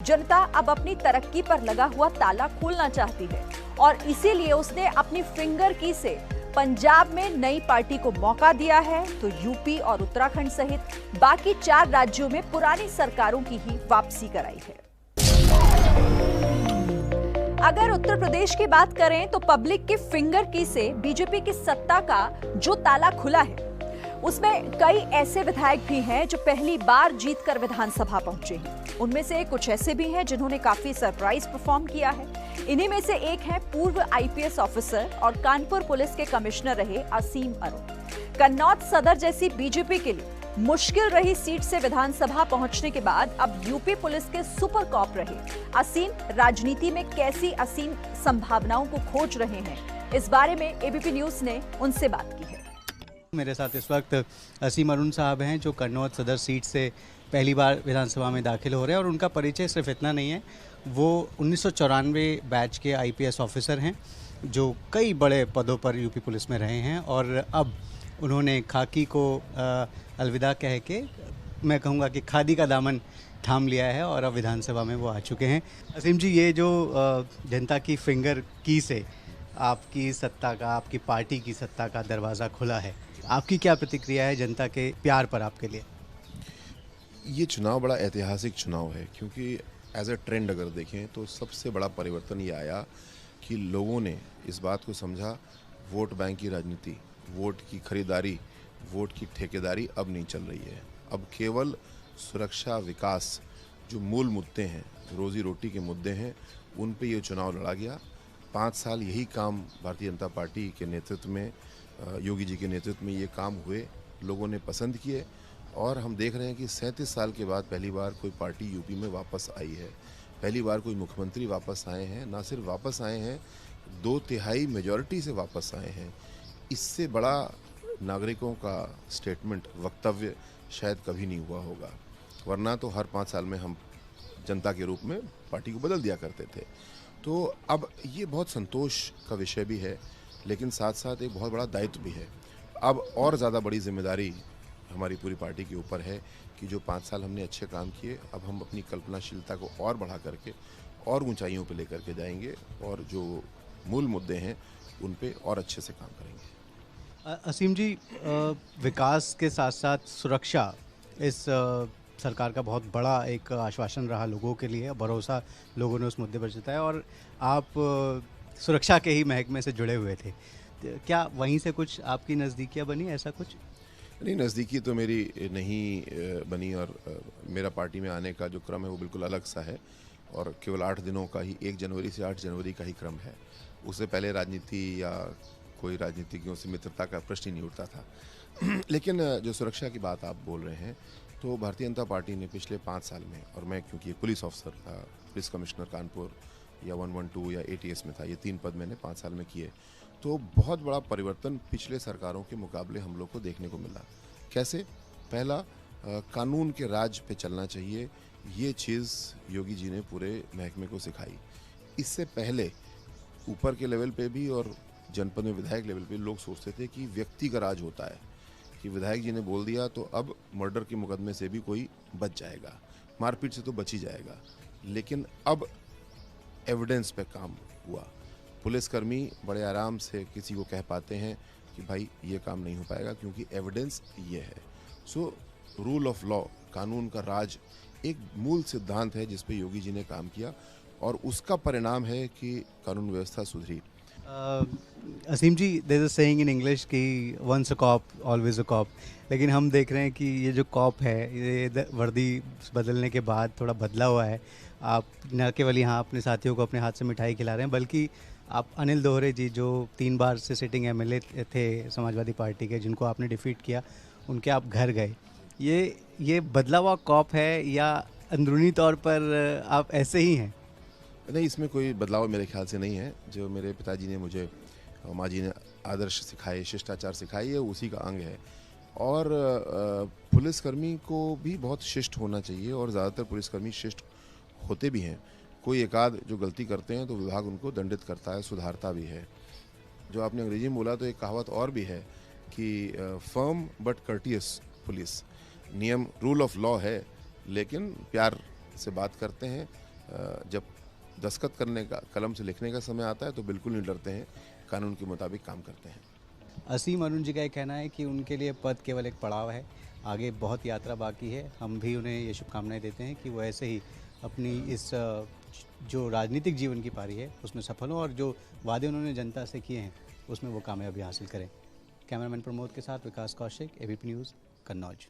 जनता अब अपनी तरक्की पर लगा हुआ ताला खोलना चाहती है और इसीलिए उसने अपनी फिंगर की से पंजाब में नई पार्टी को मौका दिया है, तो यूपी और उत्तराखंड सहित बाकी 4 राज्यों में पुरानी सरकारों की ही वापसी कराई है। अगर उत्तर प्रदेश की बात करें तो पब्लिक की फिंगर की से बीजेपी की सत्ता का जो ताला खुला है, उसमें कई ऐसे विधायक भी हैं जो पहली बार जीतकर विधानसभा पहुंचे हैं। उनमें से कुछ ऐसे भी हैं जिन्होंने काफी सरप्राइज परफॉर्म किया है। इन्हीं में से एक है पूर्व आईपीएस ऑफिसर और कानपुर पुलिस के कमिश्नर रहे असीम अरुण। कन्नौज सदर जैसी बीजेपी के लिए मुश्किल रही सीट से विधानसभा पहुंचने के बाद अब यूपी पुलिस के सुपर कॉप रहे असीम राजनीति में कैसी असीम संभावनाओं को खोज रहे हैं, इस बारे में एबीपी न्यूज ने उनसे बात की है। मेरे साथ इस वक्त असीम अरुण साहब हैं जो कन्नौज सदर सीट से पहली बार विधानसभा में दाखिल हो रहे हैं और उनका परिचय सिर्फ इतना नहीं है, वो 1994 बैच के आईपीएस ऑफिसर हैं जो कई बड़े पदों पर यूपी पुलिस में रहे हैं और अब उन्होंने खाकी को अलविदा कह के मैं कहूँगा कि खादी का दामन थाम लिया है और अब विधानसभा में वो आ चुके हैं। असीम जी, ये जो जनता की फिंगर की से आपकी सत्ता का, आपकी पार्टी की सत्ता का दरवाज़ा खुला है, आपकी क्या प्रतिक्रिया है जनता के प्यार पर आपके लिए? ये चुनाव बड़ा ऐतिहासिक चुनाव है क्योंकि एज ए ट्रेंड अगर देखें तो सबसे बड़ा परिवर्तन ये आया कि लोगों ने इस बात को समझा, वोट बैंक की राजनीति, वोट की खरीदारी, वोट की ठेकेदारी अब नहीं चल रही है। अब केवल सुरक्षा, विकास, जो मूल मुद्दे हैं, रोजी रोटी के मुद्दे हैं, उन पे ये चुनाव लड़ा गया। 5 साल यही काम भारतीय जनता पार्टी के नेतृत्व में, योगी जी के नेतृत्व में ये काम हुए, लोगों ने पसंद किए और हम देख रहे हैं कि 37 साल के बाद पहली बार कोई पार्टी यूपी में वापस आई है, पहली बार कोई मुख्यमंत्री वापस आए हैं, ना सिर्फ वापस आए हैं, 2/3 मेजॉरिटी से वापस आए हैं। इससे बड़ा नागरिकों का स्टेटमेंट, वक्तव्य शायद कभी नहीं हुआ होगा, वरना तो हर 5 साल में हम जनता के रूप में पार्टी को बदल दिया करते थे। तो अब ये बहुत संतोष का विषय भी है, लेकिन साथ साथ एक बहुत बड़ा दायित्व भी है। अब और ज़्यादा बड़ी जिम्मेदारी हमारी पूरी पार्टी के ऊपर है कि जो 5 साल हमने अच्छे काम किए, अब हम अपनी कल्पनाशीलता को और बढ़ा करके और ऊंचाइयों पे लेकर के जाएंगे और जो मूल मुद्दे हैं उन पे और अच्छे से काम करेंगे। असीम जी, विकास के साथ साथ सुरक्षा इस सरकार का बहुत बड़ा एक आश्वासन रहा लोगों के लिए, भरोसा लोगों ने उस मुद्दे पर जताया और आप सुरक्षा के ही महकमे से जुड़े हुए थे, क्या वहीं से कुछ आपकी नज़दीकियाँ बनी, ऐसा कुछ? नहीं, नज़दीकी तो मेरी नहीं बनी और मेरा पार्टी में आने का जो क्रम है वो बिल्कुल अलग सा है और केवल 8 दिनों का ही, 1 जनवरी से 8 जनवरी का ही क्रम है। उससे पहले राजनीति या कोई राजनीतिज्ञों से मित्रता का प्रश्न ही नहीं उठता था। लेकिन जो सुरक्षा की बात आप बोल रहे हैं, तो भारतीय जनता पार्टी ने पिछले 5 साल में, और मैं क्योंकि पुलिस ऑफिसर था, पुलिस कमिश्नर कानपुर या 112 या एटीएस में था, ये 3 पद मैंने 5 साल में किए, तो बहुत बड़ा परिवर्तन पिछले सरकारों के मुकाबले हम लोग को देखने को मिला। कैसे? पहला, कानून के राज पे चलना चाहिए, ये चीज़ योगी जी ने पूरे महकमे को सिखाई। इससे पहले ऊपर के लेवल पे भी और जनपद में विधायक लेवल पे लोग सोचते थे कि व्यक्ति का राज होता है, कि विधायक जी ने बोल दिया तो अब मर्डर के मुकदमे से भी कोई बच जाएगा, मारपीट से तो बच ही जाएगा। लेकिन अब एविडेंस पे काम हुआ, पुलिसकर्मी बड़े आराम से किसी को कह पाते हैं कि भाई ये काम नहीं हो पाएगा क्योंकि एविडेंस ये है। सो रूल ऑफ लॉ, कानून का राज, एक मूल सिद्धांत है जिस पे योगी जी ने काम किया और उसका परिणाम है कि कानून व्यवस्था सुधरी। Asim ji, there is a saying in English कि once a cop always a cop, लेकिन हम देख रहे हैं कि ये जो कॉप है ये वर्दी बदलने के बाद थोड़ा बदला हुआ है। आप न केवल यहाँ अपने साथियों को अपने हाथ से मिठाई खिला रहे हैं, बल्कि आप अनिल दोहरे जी जो 3 बार से सिटिंग एमएलए थे समाजवादी पार्टी के, जिनको आपने डिफीट किया, उनके आप घर गए। ये बदला हुआ कॉप है या अंदरूनी तौर पर आप ऐसे ही हैं? नहीं, इसमें कोई बदलाव मेरे ख्याल से नहीं है। जो मेरे पिताजी ने मुझे, माँ जी ने आदर्श सिखाए, शिष्टाचार सिखाई है, उसी का अंग है। और पुलिसकर्मी को भी बहुत शिष्ट होना चाहिए और ज़्यादातर पुलिसकर्मी शिष्ट होते भी हैं। कोई एक आध जो गलती करते हैं तो विभाग उनको दंडित करता है, सुधारता भी है। जो आपने अंग्रेजी में बोला तो एक कहावत और भी है कि फर्म बट कर्टियस पुलिस, नियम, रूल ऑफ लॉ है, लेकिन प्यार से बात करते हैं, जब दस्तखत करने का, कलम से लिखने का समय आता है तो बिल्कुल नहीं डरते हैं, कानून के मुताबिक काम करते हैं। असीम अरुण जी का ये कहना है कि उनके लिए पद केवल एक पड़ाव है, आगे बहुत यात्रा बाकी है। हम भी उन्हें ये शुभकामनाएं देते हैं कि वो ऐसे ही अपनी इस जो राजनीतिक जीवन की पारी है उसमें सफल हों और जो वादे उन्होंने जनता से किए हैं उसमें वो कामयाबी हासिल करें। कैमरामैन प्रमोद के साथ विकास कौशिक, एबीपी न्यूज़, कन्नौज।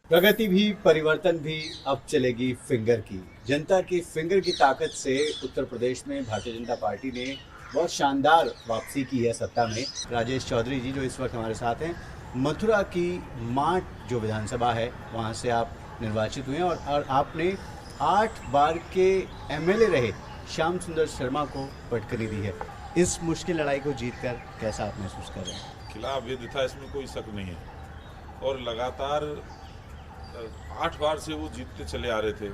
प्रगति भी परिवर्तन भी अब चलेगी फिंगर की। जनता की फिंगर की ताकत से उत्तर प्रदेश में भारतीय जनता पार्टी ने बहुत शानदार वापसी की है सत्ता में। राजेश चौधरी जी जो इस वक्त हमारे साथ हैं, मथुरा की माट जो विधानसभा है वहाँ से आप निर्वाचित हुए हैं और आपने 8 बार के एमएलए रहे श्याम सुंदर शर्मा को पटकनी दी है। इस मुश्किल लड़ाई को जीतकर कैसा आप महसूस कर रहे हैं? खिलाफ विद था, इसमें कोई शक नहीं है और लगातार 8 बार से वो जीतते चले आ रहे थे,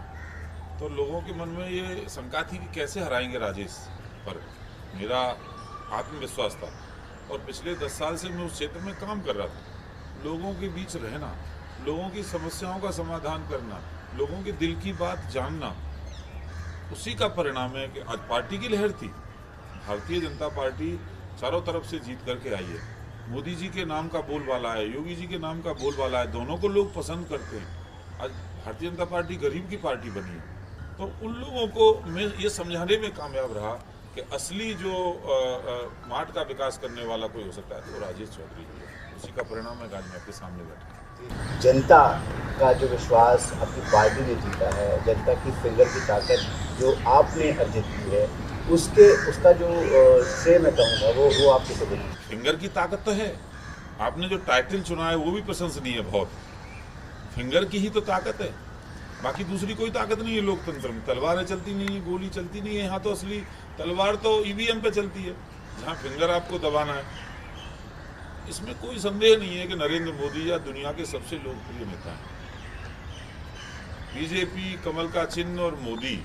तो लोगों के मन में ये शंका थी कि कैसे हराएंगे राजेश। पर मेरा आत्मविश्वास था और पिछले 10 साल से मैं उस क्षेत्र में काम कर रहा था। लोगों के बीच रहना, लोगों की समस्याओं का समाधान करना, लोगों के दिल की बात जानना, उसी का परिणाम है कि आज पार्टी की लहर थी। भारतीय जनता पार्टी चारों तरफ से जीत करके आई है। मोदी जी के नाम का बोलबाला है, योगी जी के नाम का बोलबाला है, दोनों को लोग पसंद करते हैं। आज भारतीय जनता पार्टी गरीब की पार्टी बनी है, तो उन लोगों को मैं ये समझाने में कामयाब रहा कि असली जो मार्ट का विकास करने वाला कोई हो सकता है तो राजेश चौधरी जी है। उसी का परिणाम है आज मैं आपके सामने बैठा। जनता का जो विश्वास आपकी पार्टी ने जीता है, जनता की फिंगर की ताकत जो आपने अर्जित की है, उसका जो श्रेय मैं कहूँगा वो आपके से देंगे। फिंगर की ताकत तो है, आपने जो टाइटल चुना है वो भी प्रशंसनीय है बहुत। फिंगर की ही तो ताकत है, बाकी दूसरी कोई ताकत नहीं है। लोकतंत्र में तलवारें चलती नहीं है, गोली चलती नहीं है। यहाँ तो असली तलवार तो ईवीएम पे चलती है, जहाँ फिंगर आपको दबाना है। इसमें कोई संदेह नहीं है कि नरेंद्र मोदी या दुनिया के सबसे लोकप्रिय नेता हैं। बीजेपी, कमल का चिन्ह और मोदी,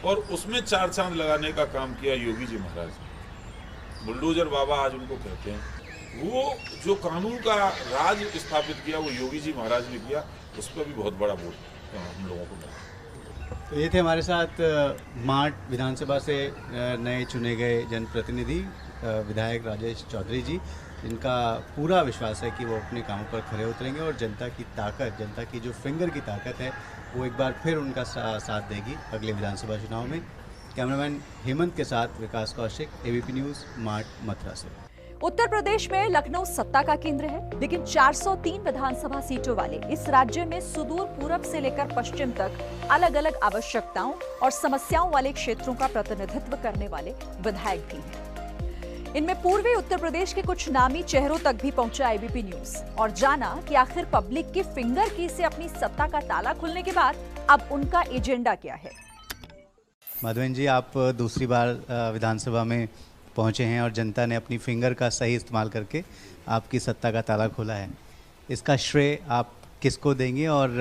और उसमें 4 चांद लगाने का काम किया योगी जी महाराज ने। बुलडोजर बाबा आज उनको कहते हैं। वो जो कानून का राज स्थापित किया वो योगी जी महाराज ने किया, उस पर भी बहुत बड़ा वोट हम लोगों को मिला। तो ये थे हमारे साथ माट विधानसभा से नए चुने गए जनप्रतिनिधि विधायक राजेश चौधरी जी, जिनका पूरा विश्वास है कि वो अपने कामों पर खरे उतरेंगे और जनता की ताकत, जनता की जो फिंगर की ताकत है वो एक बार फिर उनका साथ देगी अगले विधानसभा चुनाव में। कैमरामैन हेमंत के साथ विकास कौशिक, एबीपी न्यूज़, माट, मथुरा से। उत्तर प्रदेश में लखनऊ सत्ता का केंद्र है, लेकिन 403 विधानसभा सीटों वाले इस राज्य में सुदूर पूरब से लेकर पश्चिम तक अलग अलग आवश्यकताओं और समस्याओं वाले क्षेत्रों का प्रतिनिधित्व करने वाले विधायक भी हैं। इनमें पूर्वी उत्तर प्रदेश के कुछ नामी चेहरों तक भी पहुंचा एबीपी न्यूज और जाना कि आखिर पब्लिक की फिंगर की से अपनी सत्ता का ताला खुलने के बाद अब उनका एजेंडा क्या है। माधवन जी, आप दूसरी बार विधानसभा में पहुंचे हैं और जनता ने अपनी फिंगर का सही इस्तेमाल करके आपकी सत्ता का ताला खोला है। इसका श्रेय आप किसको देंगे और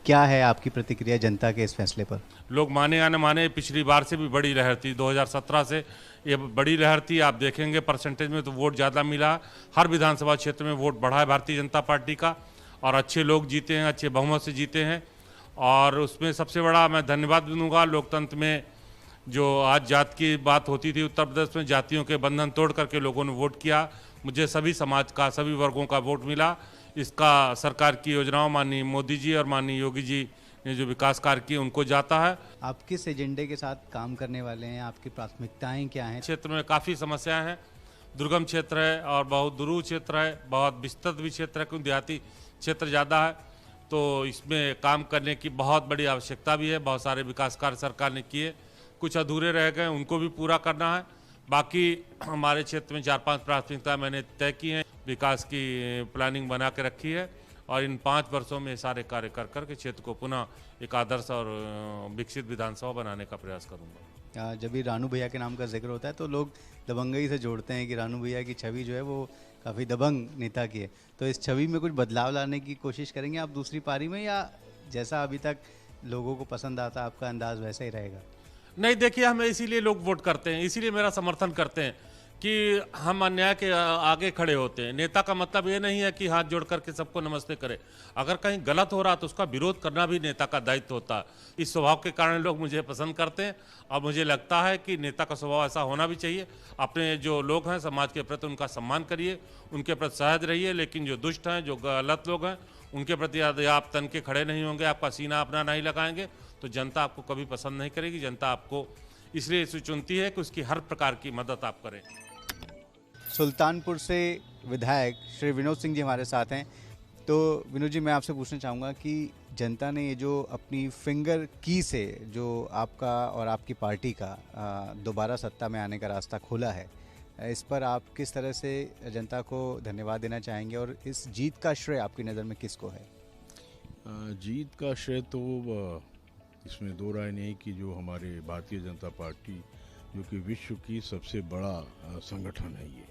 क्या है आपकी प्रतिक्रिया जनता के इस फैसले पर? लोग माने या न माने, पिछली बार से भी बड़ी लहर थी। 2017 से ये बड़ी लहर थी। आप देखेंगे परसेंटेज में तो वोट ज़्यादा मिला। हर विधानसभा क्षेत्र में वोट बढ़ा है भारतीय जनता पार्टी का और अच्छे लोग जीते हैं, अच्छे बहुमत से जीते हैं। और उसमें सबसे बड़ा मैं धन्यवाद दूंगा लोकतंत्र में, जो आज जात की बात होती थी उत्तर प्रदेश में, जातियों के बंधन तोड़ करके लोगों ने वोट किया। मुझे सभी समाज का, सभी वर्गों का वोट मिला। इसका सरकार की योजनाओं, माननीय मोदी जी और माननीय योगी जी ने जो विकास कार्य किए उनको जाता है। आप किस एजेंडे के साथ काम करने वाले हैं? आपकी प्राथमिकताएं क्या हैं? क्षेत्र में काफ़ी समस्याएं हैं। दुर्गम क्षेत्र है और बहुत दुरूह क्षेत्र है, बहुत विस्तृत भी क्षेत्र है, क्योंकि देहाती क्षेत्र ज़्यादा है। तो इसमें काम करने की बहुत बड़ी आवश्यकता भी है। बहुत सारे विकास कार्य सरकार ने किए, कुछ अधूरे रह गए, उनको भी पूरा करना है। बाकी हमारे क्षेत्र में 4-5 प्राथमिकता मैंने तय की हैं, विकास की प्लानिंग बना के रखी है और इन 5 वर्षों में सारे कार्य कर करके क्षेत्र को पुनः एक आदर्श और विकसित विधानसभा बनाने का प्रयास करूंगा। जब भी रानू भैया के नाम का जिक्र होता है तो लोग दबंगई से जोड़ते हैं कि रानू भैया की छवि जो है वो काफ़ी दबंग नेता की है। तो इस छवि में कुछ बदलाव लाने की कोशिश करेंगे आप दूसरी पारी में, या जैसा अभी तक लोगों को पसंद आता आपका अंदाज वैसा ही रहेगा? नहीं, देखिए, हमें इसीलिए लोग वोट करते हैं, इसीलिए मेरा समर्थन करते हैं कि हम अन्याय के आगे खड़े होते हैं। नेता का मतलब ये नहीं है कि हाथ जोड़ करके सबको नमस्ते करे। अगर कहीं गलत हो रहा तो उसका विरोध करना भी नेता का दायित्व होता है। इस स्वभाव के कारण लोग मुझे पसंद करते हैं और मुझे लगता है कि नेता का स्वभाव ऐसा होना भी चाहिए। अपने जो लोग हैं समाज के प्रति उनका सम्मान करिए, उनके प्रति सहज रहिए, लेकिन जो दुष्ट हैं, जो गलत लोग हैं, उनके प्रति यदि आप तन के खड़े नहीं होंगे, आपका सीना अपना नहीं लगाएंगे तो जनता आपको कभी पसंद नहीं करेगी। जनता आपको इसलिए चुनती है कि उसकी हर प्रकार की मदद आप करें। सुल्तानपुर से विधायक श्री विनोद सिंह जी हमारे साथ हैं। तो विनोद जी, मैं आपसे पूछना चाहूँगा कि जनता ने ये जो अपनी फिंगर की से जो आपका और आपकी पार्टी का दोबारा सत्ता में आने का रास्ता खोला है, इस पर आप किस तरह से जनता को धन्यवाद देना चाहेंगे और इस जीत का श्रेय आपकी नज़र में किसको है? जीत का श्रेय तो इसमें दो राय नहीं कि जो हमारे भारतीय जनता पार्टी, जो कि विश्व की सबसे बड़ा संगठन है ये,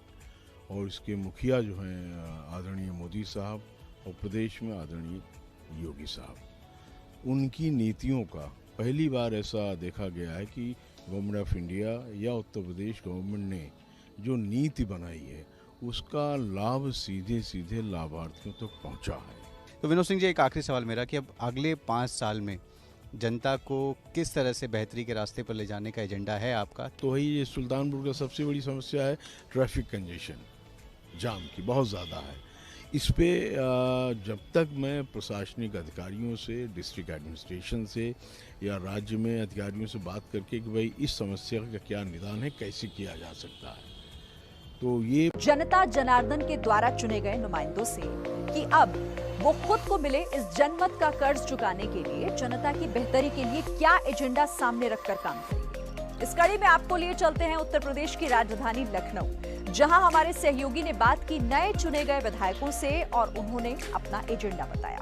और इसके मुखिया जो हैं आदरणीय मोदी साहब और प्रदेश में आदरणीय योगी साहब, उनकी नीतियों का पहली बार ऐसा देखा गया है कि गवर्नमेंट ऑफ इंडिया या उत्तर प्रदेश गवर्नमेंट ने जो नीति बनाई है उसका लाभ सीधे सीधे लाभार्थियों तक पहुंचा है। तो विनोद सिंह जी, एक आखिरी सवाल मेरा कि अब अगले 5 साल में जनता को किस तरह से बेहतरी के रास्ते पर ले जाने का एजेंडा है आपका? तो वही ये सुल्तानपुर का सबसे बड़ी समस्या है ट्रैफिक कंजेशन, जाम की बहुत ज़्यादा है। इस पे जब तक मैं प्रशासनिक अधिकारियों से, डिस्ट्रिक्ट एडमिनिस्ट्रेशन से या राज्य में अधिकारियों से बात करके कि भाई इस समस्या का क्या निदान है, कैसे किया जा सकता है, तो ये जनता जनार्दन के द्वारा चुने गए नुमाइंदों से कि अब वो खुद को मिले इस जनमत का कर्ज चुकाने के लिए जनता की बेहतरी के लिए क्या एजेंडा सामने रखकर काम करेंगे। इस कड़ी में आपको लिए चलते हैं उत्तर प्रदेश की राजधानी लखनऊ, जहां हमारे सहयोगी ने बात की नए चुने गए विधायकों से और उन्होंने अपना एजेंडा बताया।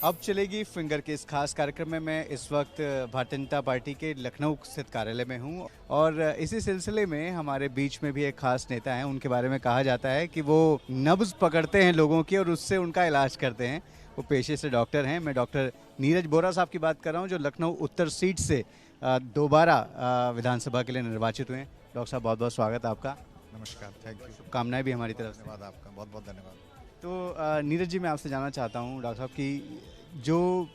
अब चलेगी फिंगर के इस खास कार्यक्रम में। मैं इस वक्त भारतीय जनता पार्टी के लखनऊ स्थित कार्यालय में हूं और इसी सिलसिले में हमारे बीच में भी एक खास नेता हैं। उनके बारे में कहा जाता है कि वो नब्ज पकड़ते हैं लोगों की और उससे उनका इलाज करते हैं। वो पेशे से डॉक्टर हैं। मैं डॉक्टर नीरज बोरा साहब की बात कर रहा हूँ, जो लखनऊ उत्तर सीट से दोबारा विधानसभा के लिए निर्वाचित हुए हैं। डॉक्टर साहब, बहुत बहुत स्वागत है आपका। नमस्कार, थैंक यू। शुभकामनाएं भी हमारी तरफ से। धन्यवाद आपका, बहुत बहुत धन्यवाद। तो नीरज जी, मैं आपसे जानना चाहता हूँ डॉक्टर साहब कि जो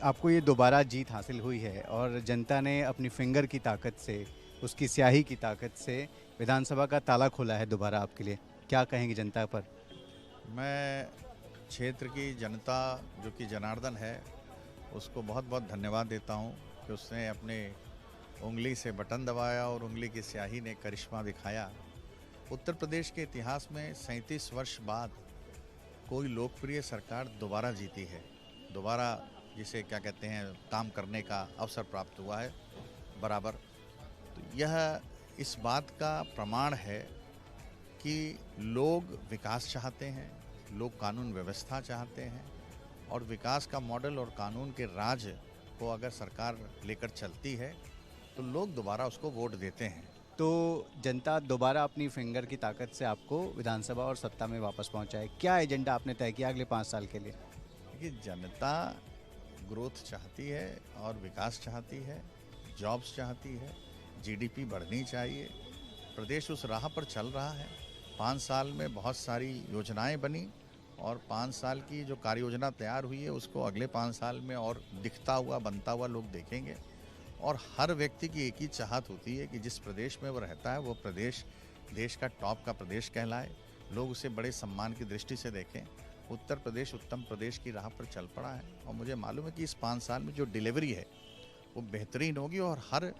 आपको ये दोबारा जीत हासिल हुई है और जनता ने अपनी फिंगर की ताकत से, उसकी स्याही की ताकत से विधानसभा का ताला खोला है दोबारा आपके लिए, क्या कहेंगे जनता पर? मैं क्षेत्र की जनता जो कि जनार्दन है उसको बहुत बहुत धन्यवाद देता हूँ कि उसने अपने उंगली से बटन दबाया और उंगली की स्याही ने करिश्मा दिखाया। उत्तर प्रदेश के इतिहास में 37 वर्ष बाद कोई लोकप्रिय सरकार दोबारा जीती है, दोबारा जिसे क्या कहते हैं काम करने का अवसर प्राप्त हुआ है बराबर। तो यह इस बात का प्रमाण है कि लोग विकास चाहते हैं, लोग कानून व्यवस्था चाहते हैं और विकास का मॉडल और कानून के राज को अगर सरकार लेकर चलती है तो लोग दोबारा उसको वोट देते हैं। तो जनता दोबारा अपनी फिंगर की ताकत से आपको विधानसभा और सत्ता में वापस पहुंचाए। क्या एजेंडा आपने तय किया अगले 5 साल के लिए? देखिए, जनता ग्रोथ चाहती है और विकास चाहती है, जॉब्स चाहती है, जीडीपी बढ़नी चाहिए। प्रदेश उस राह पर चल रहा है। 5 साल में बहुत सारी योजनाएं बनी और 5 साल की जो कार्य योजना तैयार हुई है उसको अगले 5 साल में और दिखता हुआ, बनता हुआ लोग देखेंगे। और हर व्यक्ति की एक ही चाहत होती है कि जिस प्रदेश में वो रहता है वो प्रदेश देश का टॉप का प्रदेश कहलाए, लोग उसे बड़े सम्मान की दृष्टि से देखें। उत्तर प्रदेश उत्तम प्रदेश की राह पर चल पड़ा है और मुझे मालूम है कि इस 5 साल में जो डिलीवरी है वो बेहतरीन होगी और हर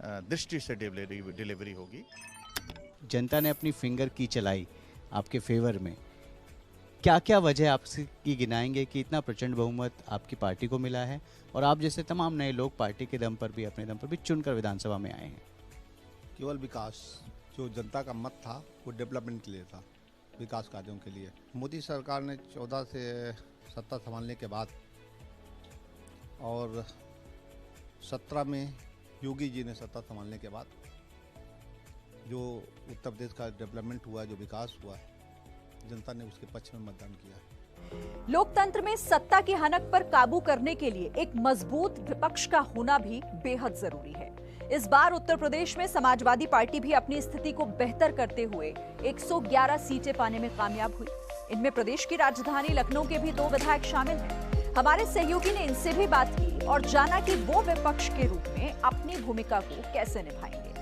दृष्टि से डिलीवरी होगी। जनता ने अपनी फिंगर की चलाई आपके फेवर में, क्या क्या वजह आपसे की गिनाएंगे कि इतना प्रचंड बहुमत आपकी पार्टी को मिला है और आप जैसे तमाम नए लोग पार्टी के दम पर भी, अपने दम पर भी चुनकर विधानसभा में आए हैं? केवल विकास, जो जनता का मत था वो डेवलपमेंट के लिए था, विकास कार्यों के लिए। मोदी सरकार ने 14 से सत्ता संभालने के बाद और 17 में योगी जी ने सत्ता संभालने के बाद जो उत्तर प्रदेश का डेवलपमेंट हुआ, जो विकास हुआ है, जनता ने उसके पक्ष में मतदान किया है। लोकतंत्र में सत्ता की हनक पर काबू करने के लिए एक मजबूत विपक्ष का होना भी बेहद जरूरी है। इस बार उत्तर प्रदेश में समाजवादी पार्टी भी अपनी स्थिति को बेहतर करते हुए 111 सीटें पाने में कामयाब हुई। इनमें प्रदेश की राजधानी लखनऊ के भी 2 विधायक शामिल हैं। हमारे सहयोगी ने इनसे भी बात की और जाना कि वो विपक्ष के रूप में अपनी भूमिका को कैसे निभाएंगे।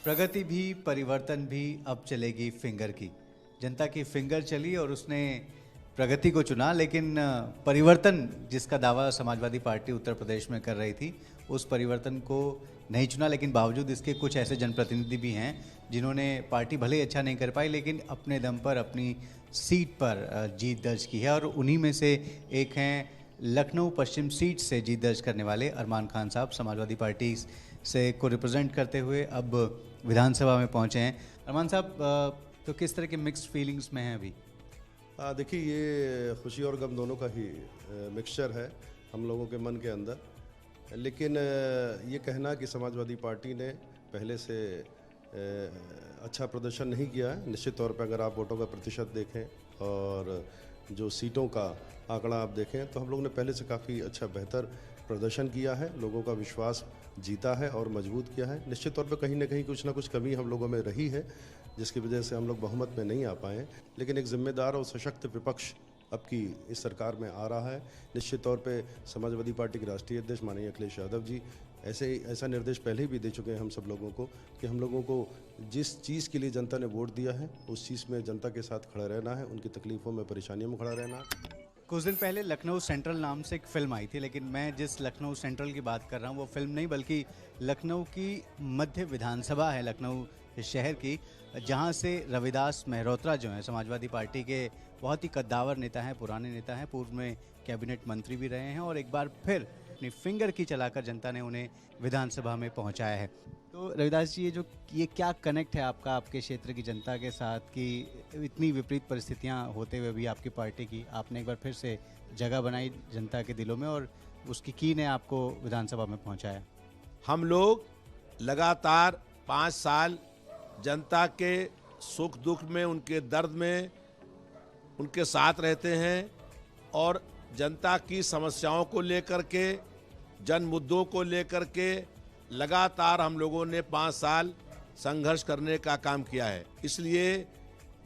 प्रगति भी परिवर्तन भी अब चलेगी फिंगर की। जनता की फिंगर चली और उसने प्रगति को चुना, लेकिन परिवर्तन जिसका दावा समाजवादी पार्टी उत्तर प्रदेश में कर रही थी उस परिवर्तन को नहीं चुना। लेकिन बावजूद इसके कुछ ऐसे जनप्रतिनिधि भी हैं जिन्होंने पार्टी भले ही अच्छा नहीं कर पाई लेकिन अपने दम पर अपनी सीट पर जीत दर्ज की है, और उन्हीं में से एक हैं लखनऊ पश्चिम सीट से जीत दर्ज करने वाले अरमान खान साहब। समाजवादी पार्टी से को रिप्रेजेंट करते हुए अब विधानसभा में पहुंचे हैं। अरमान साहब, तो किस तरह के मिक्स्ड फीलिंग्स में हैं अभी? देखिए, ये खुशी और गम दोनों का ही मिक्सचर है हम लोगों के मन के अंदर। लेकिन ये कहना कि समाजवादी पार्टी ने पहले से अच्छा प्रदर्शन नहीं किया है, निश्चित तौर पर अगर आप वोटों का प्रतिशत देखें और जो सीटों का आंकड़ा आप देखें तो हम लोगों ने पहले से काफ़ी अच्छा बेहतर प्रदर्शन किया है, लोगों का विश्वास जीता है और मजबूत किया है। निश्चित तौर पे कहीं ना कहीं कुछ ना कुछ कमी हम लोगों में रही है जिसकी वजह से हम लोग बहुमत में नहीं आ पाए, लेकिन एक जिम्मेदार और सशक्त विपक्ष अब की इस सरकार में आ रहा है। निश्चित तौर पे समाजवादी पार्टी के राष्ट्रीय अध्यक्ष माननीय अखिलेश यादव जी ऐसा निर्देश पहले भी दे चुके हैं हम सब लोगों को कि हम लोगों को जिस चीज़ के लिए जनता ने वोट दिया है उस चीज़ में जनता के साथ खड़ा रहना है, उनकी तकलीफ़ों में परेशानियों में खड़ा रहना है। कुछ दिन पहले लखनऊ सेंट्रल नाम से एक फिल्म आई थी, लेकिन मैं जिस लखनऊ सेंट्रल की बात कर रहा हूँ वो फिल्म नहीं बल्कि लखनऊ की मध्य विधानसभा है, लखनऊ शहर की, जहाँ से रविदास मेहरोत्रा जो हैं समाजवादी पार्टी के बहुत ही कद्दावर नेता हैं, पुराने नेता हैं, पूर्व में कैबिनेट मंत्री भी रहे हैं और एक बार फिर अपनी फिंगर की चलाकर जनता ने उन्हें विधानसभा में पहुँचाया है। तो रविदास जी, ये क्या कनेक्ट है आपका आपके क्षेत्र की जनता के साथ कि इतनी विपरीत परिस्थितियां होते हुए भी आपकी पार्टी की आपने एक बार फिर से जगह बनाई जनता के दिलों में और उसकी कीन ने आपको विधानसभा में पहुंचाया? हम लोग लगातार 5 साल जनता के सुख दुख में, उनके दर्द में उनके साथ रहते हैं और जनता की समस्याओं को लेकर के, जन मुद्दों को लेकर के लगातार हम लोगों ने 5 साल संघर्ष करने का काम किया है। इसलिए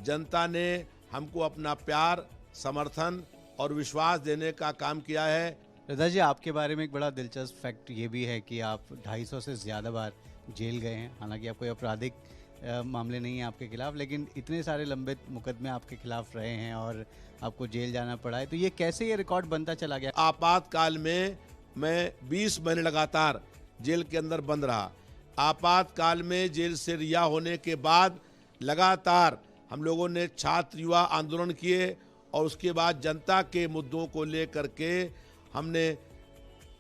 जनता ने हमको अपना प्यार, समर्थन और विश्वास देने का काम किया है। रविदास जी, आपके बारे में एक बड़ा दिलचस्प फैक्ट ये भी है कि आप 250 से ज़्यादा बार जेल गए हैं। हालांकि आप कोई आपराधिक मामले नहीं है आपके खिलाफ, लेकिन इतने सारे लंबित मुकदमे आपके खिलाफ रहे हैं और आपको जेल जाना पड़ा है, तो ये कैसे ये रिकॉर्ड बनता चला गया? आपातकाल में मैं 20 महीने लगातार जेल के अंदर बंद रहा। आपातकाल में जेल से रिहा होने के बाद लगातार हम लोगों ने छात्र युवा आंदोलन किए और उसके बाद जनता के मुद्दों को लेकर के हमने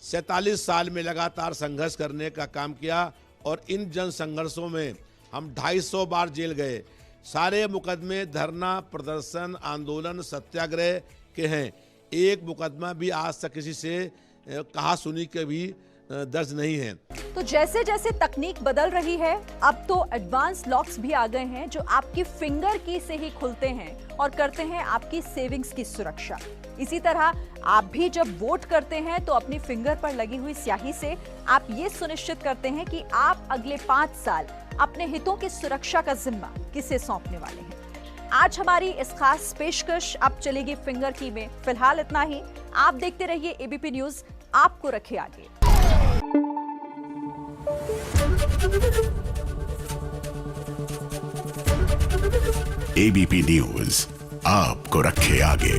47 साल में लगातार संघर्ष करने का काम किया और इन जन संघर्षों में हम 250 बार जेल गए। सारे मुकदमे धरना, प्रदर्शन, आंदोलन, सत्याग्रह के हैं। एक मुकदमा भी आज तक किसी से कहा सुनी के भी दर्ज नहीं है। तो जैसे जैसे तकनीक बदल रही है, अब तो एडवांस लॉक्स भी आ गए हैं जो आपकी फिंगर की से ही खुलते हैं और करते हैं आपकी सेविंग्स की सुरक्षा। इसी तरह आप भी जब वोट करते हैं तो अपनी फिंगर पर लगी हुई स्याही से आप ये सुनिश्चित करते हैं कि आप अगले 5 साल अपने हितों की सुरक्षा का जिम्मा किसे सौंपने वाले हैं। आज हमारी इस खास पेशकश अब चलेगी फिंगर की में। फिलहाल इतना ही। आप देखते रहिए एबीपी न्यूज, आपको रखे आगे। एबीपी न्यूज आपको रखे आगे।